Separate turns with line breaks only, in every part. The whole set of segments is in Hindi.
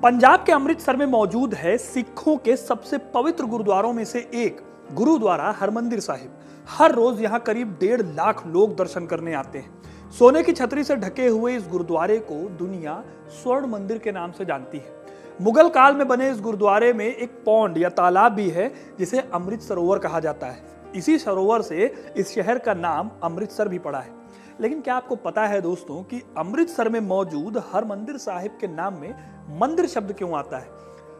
पंजाब के अमृतसर में मौजूद है सिखों के सबसे पवित्र गुरुद्वारों में से एक गुरुद्वारा हरमंदिर साहिब। हर रोज यहाँ करीब 1.5 लाख लोग दर्शन करने आते हैं। सोने की छतरी से ढके हुए इस गुरुद्वारे को दुनिया स्वर्ण मंदिर के नाम से जानती है। मुगल काल में बने इस गुरुद्वारे में एक पौंड या तालाब भी है जिसे अमृत सरोवर कहा जाता है। इसी सरोवर से इस शहर का नाम अमृतसर भी पड़ा है। लेकिन क्या आपको पता है दोस्तों कि अमृतसर में मौजूद हरमंदिर साहिब के नाम में मंदिर शब्द क्यों आता है?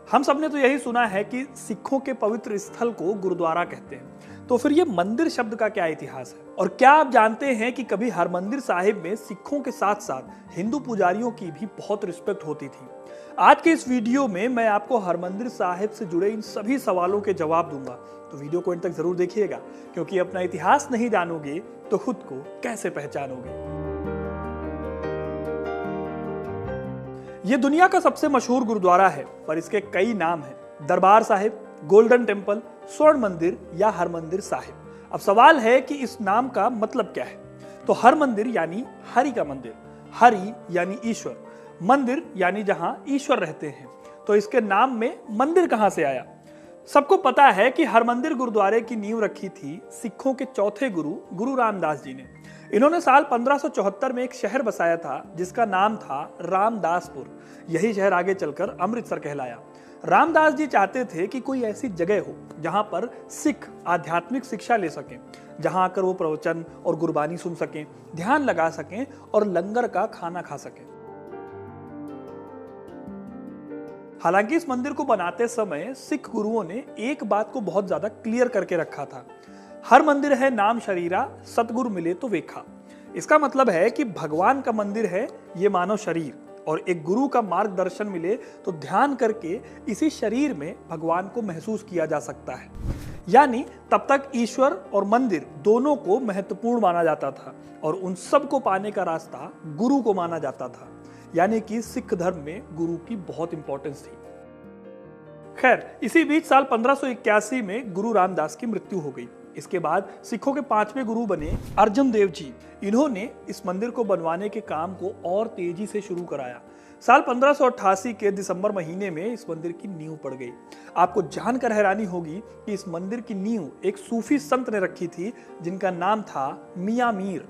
हम सबने तो यही सुना है कि सिखों के पवित्र स्थल को गुरुद्वारा कहते हैं, तो फिर ये मंदिर शब्द का क्या इतिहास है? और क्या आप जानते हैं कि कभी हरमंदिर साहिब में सिखों के साथ साथ हिंदू पुजारियों की भी बहुत रिस्पेक्ट होती थी? आज के इस वीडियो में मैं आपको हरमंदिर साहिब से जुड़े इन सभी सवालों के जवाब दूंगा, तो वीडियो को अंत तक जरूर देखिएगा, क्योंकि अपना इतिहास नहीं जानोगे तो खुद को कैसे पहचानोगे। ये दुनिया का सबसे मशहूर गुरुद्वारा है, पर इसके कई नाम हैं। दरबार साहिब, गोल्डन टेम्पल, स्वर्ण मंदिर या हरमंदिर साहिब। अब सवाल है कि इस नाम का मतलब क्या है? तो हर मंदिर यानी हरि का मंदिर, हरि यानी ईश्वर, मंदिर यानी जहां ईश्वर रहते हैं। तो इसके नाम में मंदिर कहां से आया? सबको पता है कि हरमंदिर गुरुद्वारे की नींव रखी थी सिखों के चौथे गुरु गुरु रामदास जी ने। इन्होंने साल 1574 में एक शहर बसाया था जिसका नाम था रामदासपुर। यही शहर आगे चलकर अमृतसर कहलाया। रामदास जी चाहते थे कि कोई ऐसी जगह हो जहां पर सिख आध्यात्मिक शिक्षा ले सकें, जहां आकर वो प्रवचन और गुरबानी सुन सकें, ध्यान लगा सकें और लंगर का खाना खा सकें। हालांकि इस मंदिर को बनाते समय सिख गुरुओं ने एक बात को बहुत ज्यादा क्लियर करके रखा था। हर मंदिर है नाम शरीरा, सतगुरु मिले तो वेखा। इसका मतलब है कि भगवान का मंदिर है ये मानव शरीर, और एक गुरु का मार्गदर्शन मिले तो ध्यान करके इसी शरीर में भगवान को महसूस किया जा सकता है। यानी तब तक ईश्वर और मंदिर दोनों को महत्वपूर्ण माना जाता था और उन सब को पाने का रास्ता गुरु को माना जाता था। यानी कि सिख धर्म में गुरु की बहुत इंपॉर्टेंस थी। खैर, इसी बीच साल 1581 में गुरु रामदास की मृत्यु हो गई। इसके बाद सिखों के 5वें गुरु बने अर्जुन देव जी। इन्होंने इस मंदिर को बनवाने के काम को और तेजी से शुरू कराया। साल 1588 के दिसंबर महीने में इस मंदिर की नींव पड़ गई। आपको जानकर हैरानी होगी कि इस मंदिर की नींव एक सूफी संत ने रखी थी जिनका नाम था मियां मीर।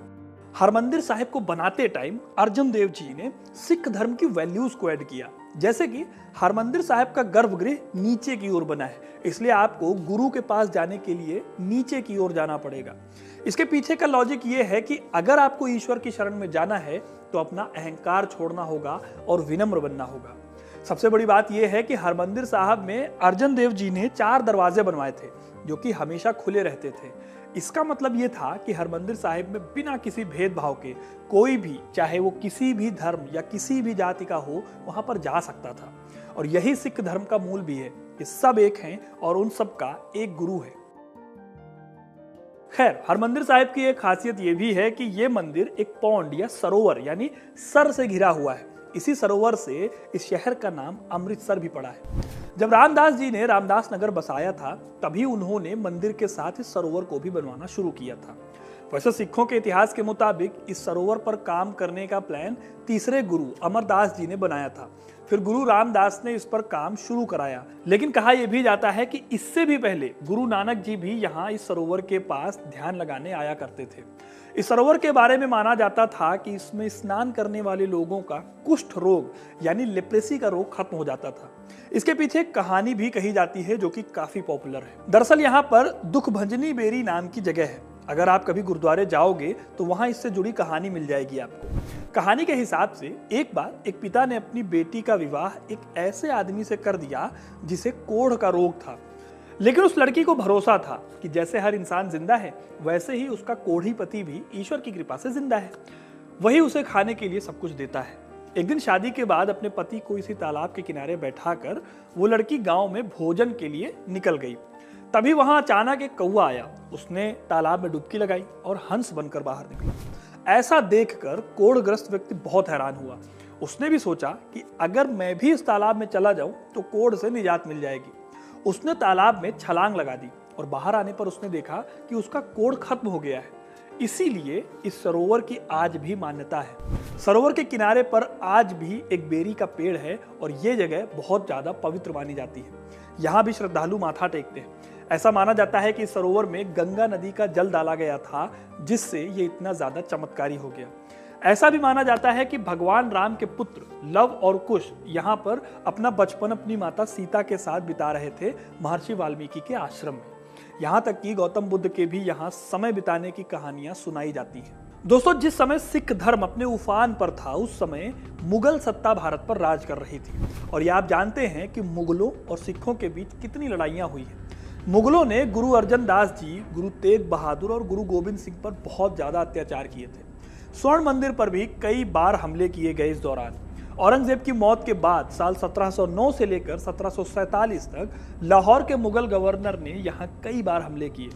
हरमंदिर साहिब को बनाते टाइम अर्जुन देव जी ने सिख धर्म की वैल्यूज को ऐड किया। जैसे कि हरमंदिर साहिब का गर्भगृह नीचे की ओर बना है, इसलिए आपको गुरु के पास जाने के लिए नीचे की ओर जाना पड़ेगा। इसके पीछे का लॉजिक ये है कि अगर आपको ईश्वर की शरण में जाना है तो अपना अहंकार छोड़ना होगा और विनम्र बनना होगा। सबसे बड़ी बात यह है कि हरमंदिर साहिब में अर्जुन देव जी ने 4 दरवाजे बनवाए थे जो कि हमेशा खुले रहते थे। इसका मतलब यह था कि हरमंदिर साहिब में बिना किसी भेदभाव के कोई भी, चाहे वो किसी भी धर्म या किसी भी जाति का हो, वहां पर जा सकता था। और यही सिख धर्म का मूल भी है कि सब एक हैं और उन सब का एक गुरु है। खैर, हरमंदिर साहिब की एक खासियत यह भी है कि यह मंदिर एक पौंड या सरोवर यानी सर से घिरा हुआ है। इसी सरोवर से इस शहर का नाम अमृतसर भी पड़ा है। जब रामदास जी ने रामदास नगर बसाया था तभी उन्होंने मंदिर के साथ इस सरोवर को भी बनवाना शुरू किया था। वैसे सिखों के इतिहास के मुताबिक इस सरोवर पर काम करने का प्लान तीसरे गुरु अमरदास जी ने बनाया था। फिर गुरु रामदास ने इस पर काम शुरू कराया। लेकिन कहा यह भी जाता है कि इससे भी पहले गुरु नानक जी भी यहाँ इस सरोवर के पास ध्यान लगाने आया करते थे। इस सरोवर के बारे में माना जाता था कि इसमें स्नान करने वाले लोगों का कुष्ठ रोग यानी लेप्रेसी का रोग खत्म हो जाता था। इसके पीछे एक कहानी भी कही जाती है जो कि काफी पॉपुलर है। दरअसल यहाँ पर दुख भंजनी बेरी नाम की जगह है। अगर आप कभी गुरुद्वारे जाओगे तो वहां इससे जुड़ी कहानी मिल जाएगी आपको। कहानी के हिसाब से एक बार एक पिता ने अपनी बेटी का विवाह एक ऐसे आदमी से कर दिया जिसे कोढ़ का रोग था। लेकिन उस लड़की को भरोसा था कि जैसे हर इंसान जिंदा है वैसे ही उसका कोढ़ी पति भी ईश्वर की कृपा से जिंदा है। वही उसे खाने के लिए सब कुछ देता है। एक दिन शादी के बाद अपने पति को इसी तालाब के किनारे बैठाकर वो लड़की गांव में भोजन के लिए निकल गई। तभी वहां अचानक एक कौवा आया। उसने तालाब में डुबकी लगाई और हंस बनकर बाहर निकला। ऐसा देखकर कोढ़ग्रस्त व्यक्ति बहुत हैरान हुआ। उसने भी सोचा कि अगर मैं भी इस तालाब में चला जाऊं तो कोढ़ से निजात मिल जाएगी। उसने तालाब में छलांग लगा दी और बाहर आने पर उसने देखा कि उसका कोढ़ खत्म हो गया है। इसीलिए इस सरोवर की आज भी मान्यता है। सरोवर के किनारे पर आज भी एक बेरी का पेड़ है और ये जगह बहुत ज्यादा पवित्र मानी जाती है। यहाँ भी श्रद्धालु माथा टेकते हैं। ऐसा माना जाता है कि इस सरोवर में गंगा नदी का जल डाला गया था, जिससे ये इतना ज्यादा चमत्कारी हो गया। ऐसा भी माना जाता है कि भगवान राम के पुत्र लव और कुश यहाँ पर अपना बचपन अपनी माता सीता के साथ बिता रहे थे महर्षि वाल्मीकि के आश्रम में। यहाँ तक कि गौतम बुद्ध के भी यहाँ समय बिताने की कहानियां सुनाई जाती हैं। दोस्तों, जिस समय सिख धर्म अपने उफान पर था, उस समय मुगल सत्ता भारत पर राज कर रही थी। और ये आप जानते हैं कि मुगलों और सिखों के बीच कितनी लड़ाइयां हुई हैं। मुगलों ने गुरु अर्जन दास जी, गुरु तेग बहादुर और गुरु गोविंद सिंह पर बहुत ज्यादा अत्याचार किए थे। स्वर्ण मंदिर पर भी कई बार हमले किए गए। इस दौरान औरंगजेब की मौत के बाद साल 1709 से लेकर 1747 तक लाहौर के मुगल गवर्नर ने यहाँ कई बार हमले किए।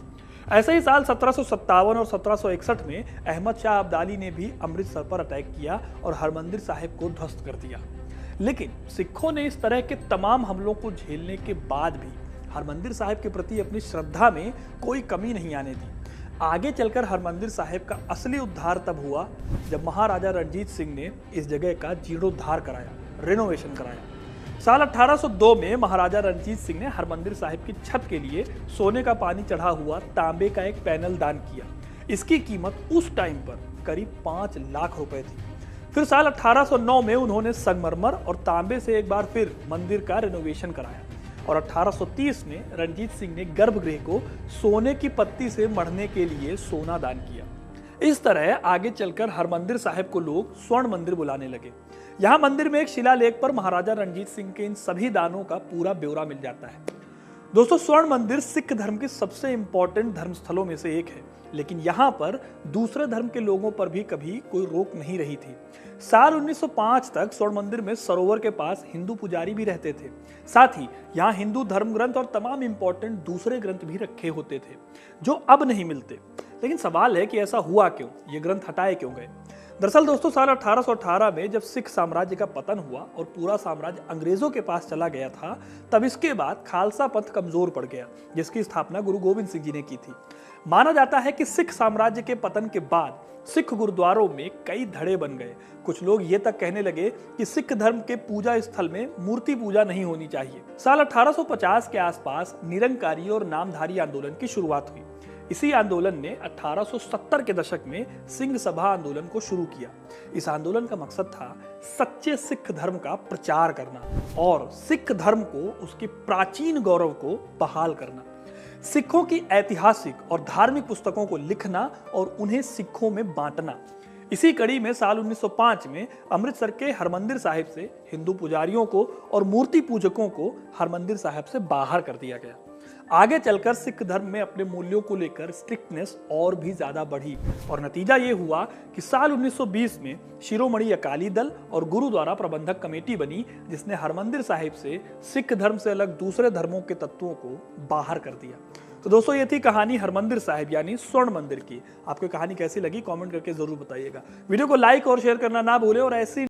ऐसे ही साल 1757 और 1761 में अहमद शाह अब्दाली ने भी अमृतसर पर अटैक किया और हरमंदिर साहिब को ध्वस्त कर दिया। लेकिन सिखों ने इस तरह के तमाम हमलों को झेलने के बाद भी हरमंदिर साहिब के प्रति अपनी श्रद्धा में कोई कमी नहीं आने दी। आगे चलकर हरमंदिर साहिब का असली उद्धार तब हुआ जब महाराजा रणजीत सिंह ने इस जगह का जीर्णोद्धार कराया, रिनोवेशन कराया। साल 1802 में महाराजा रणजीत सिंह ने हरमंदिर साहिब की छत के लिए सोने का पानी चढ़ा हुआ तांबे का एक पैनल दान किया। इसकी कीमत उस टाइम पर करीब 5 लाख रुपए थी। फिर साल 1809 में उन्होंने संगमरमर और तांबे से एक बार फिर मंदिर का रिनोवेशन कराया और 1830 में रणजीत सिंह ने गर्भगृह को सोने की पत्ती से मढ़ने के लिए सोना दान किया। इस तरह आगे चलकर हरमंदिर साहिब को लोग स्वर्ण मंदिर बुलाने लगे। यहाँ मंदिर में एक शिलालेख पर महाराजा रणजीत सिंह के इन सभी दानों का पूरा ब्यौरा मिल जाता है। दोस्तों, स्वर्ण मंदिर सिख धर्म के सबसे इंपॉर्टेंट धर्म स्थलों में से एक है, लेकिन यहाँ पर दूसरे धर्म के लोगों पर भी कभी कोई रोक नहीं रही थी। साल 1905 तक स्वर्ण मंदिर में सरोवर के पास हिंदू पुजारी भी रहते थे। साथ ही यहाँ हिंदू धर्म ग्रंथ और तमाम इंपॉर्टेंट दूसरे ग्रंथ भी रखे होते थे, जो अब नहीं मिलते। लेकिन सवाल है कि ऐसा हुआ क्यों, ये ग्रंथ हटाए क्यों गए। दरअसल दोस्तों, साल 1818 में जब सिख साम्राज्य का पतन हुआ और पूरा साम्राज्य अंग्रेजों के पास चला गया था, तब इसके बाद खालसा पंथ कमजोर पड़ गया, जिसकी स्थापना गुरु गोविंद सिंह जी ने की थी। माना जाता है कि सिख साम्राज्य के पतन के बाद सिख गुरुद्वारों में कई धड़े बन गए। कुछ लोग ये तक कहने लगे कि सिख धर्म के पूजा स्थल में मूर्ति पूजा नहीं होनी चाहिए। साल 1850 के आसपास निरंकारी और नामधारी आंदोलन की शुरुआत हुई। इसी आंदोलन ने 1870 के दशक में सिंह सभा आंदोलन को शुरू किया। इस आंदोलन का मकसद था सच्चे सिख धर्म का प्रचार करना और सिख धर्म को उसके प्राचीन गौरव को बहाल करना। सिखों की ऐतिहासिक और धार्मिक पुस्तकों को लिखना और उन्हें सिखों में बांटना। इसी कड़ी में साल 1905 में अमृतसर के हरमंदिर साहिब से हिंदू पुजारियों को और मूर्ति पूजकों को हरमंदिर साहिब से बाहर कर दिया गया। आगे चलकर सिख धर्म में अपने मूल्यों को लेकर स्ट्रिक्टनेस और भी ज्यादा बढ़ी और नतीजा ये हुआ कि साल 1920 में शिरोमणि अकाली दल और गुरुद्वारा प्रबंधक कमेटी बनी, जिसने हरमंदिर साहिब से सिख धर्म से अलग दूसरे धर्मों के तत्वों को बाहर कर दिया। तो दोस्तों, ये थी कहानी हरमंदिर साहिब यानी स्वर्ण मंदिर की। आपको कहानी कैसी लगी कमेंट करके जरूर बताइएगा। वीडियो को लाइक और शेयर करना ना भूलें और ऐसी